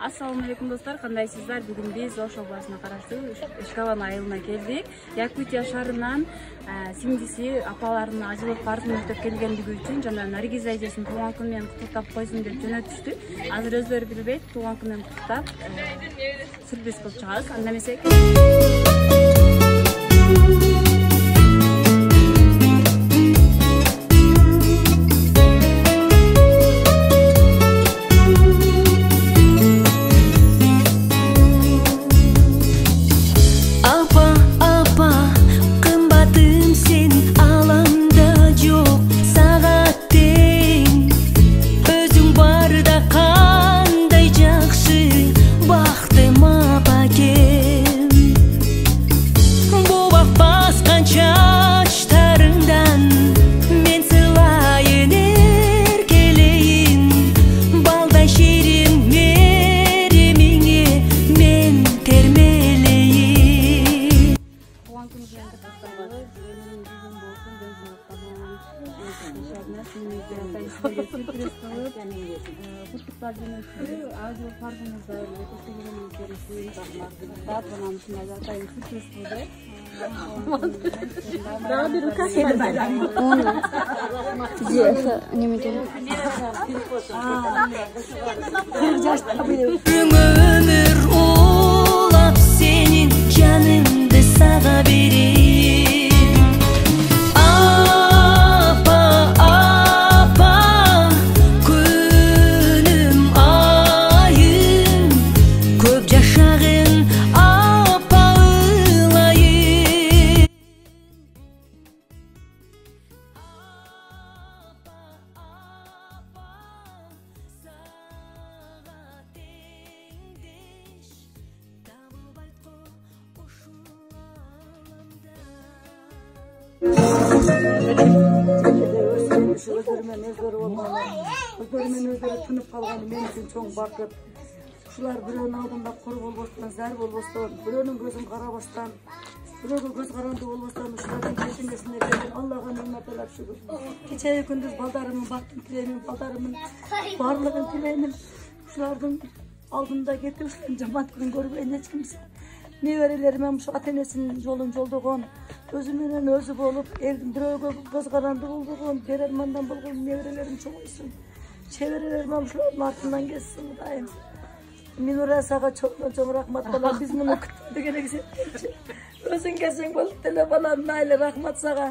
Assalamu alaikum dostlar, кандайсыздар? Бүгүн биз Ош областына караштуу Ишкабан айылына келдик. Якутия шаарынан сиңдиси апаларынын ажылык парызын өтөп келгендиги үчүн жана Наргиз айжесин туулган күнү менен куттуктап койсун деп жөнөтүштү. Азыр өздөрү билбейт, туулган күнү менен куттуктап сюрприз кылып чыгабыз. Анда эмесе ömür ulap senin canındı sana vereyim. Apa apa günüm ayım köp yaşağın apa ılayım. Özlermen özleri tınıp kalganı men üçün çoğun bakıp. Şular biröөнүн алдында кор болбостон, зар болбостон, biröөнүн көзүн карабастан, biröөгө көз каранды болбостон, ушулардын кечирмесине берген Аллага нематалап шүгүр. Кечеги күндүз балдарымдын бактын тилеймин, балдарымдын барлыгын тилеймин. Ушулардын алдында кетип жаман күн көрбөйүн эч кимсе. Неберелериме ушу ата-энесинин жолун жолдогон, өзү менен өзү болуп, бирөөгө көз каранды болгон, берермандан болгон неберелерим чоңойсун. Чеберелериме ушулардын артынан кетсин Кудайым. Минура сага чоң рахмат балам, биз муну күттүк элек. Өзүң келсең болуп деле балам, майлы рахмат сага.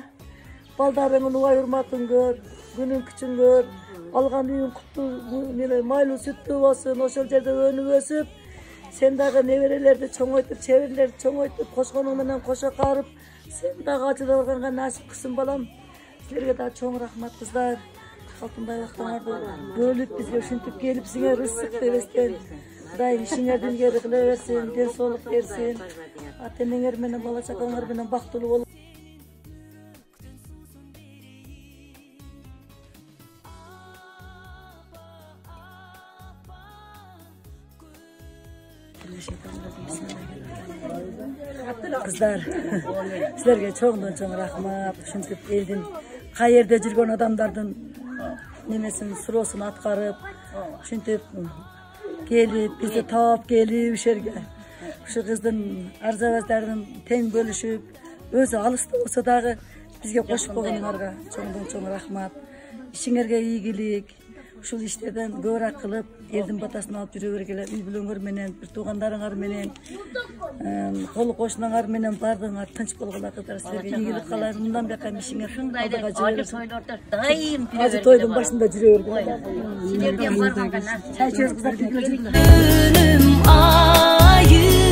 Балдарыңдын убай урматын көр, күнүң күчүн көр, алган үйүң куттуу, майлуу сүттүү болсун, ошол жерде өнүп өсүп, сен дагы неберелерди чоңойтуп, чеберлерди чоңойтуп, кошконуң менен кошо карып, сен дагы ажыралганга насип кылсын балам. Силерге да чоң рахмат кыздар. Алтындай вактыңарды бөлүп бизге ушинтип келип, сиңер ысык дебестен, Кудайым ишиңерди илгери кыла берсин, ден соолук берсин. Ата-энеңер менен бала чакаңар менен бактылуу болуп. Kızlar, sizlerge çoğundan çoğun rahmat. Ушинтип элдин кай жерде жүргөн адамдардын немесин суроосун аткарып, ушинтип келип, бизди таап келип ушул жерге. Ушу кыздын арзабаздарын тең бөлүшүп, өзү алыста болсо дагы бизге кошуп койгонуңарга чоңдон чоң рахмат. Ишиңерге ийгилик. Ушул иштерден көбүрөөк кылып, элдин батасын алып жүрө бергиле. Үй бүлөңөр менен, бир туугандарыңар менен, кол кошунаңар менен бардыгыңар тынч болгула кыздар. Силерге ийгилик каалайм. Мындан бияка ишиңер алдыга жүрө берсин. Дайым Азыр тойдун башында жүрө бергиле. силерден барган гана. Чай içeriz kızlar. Günüm ayım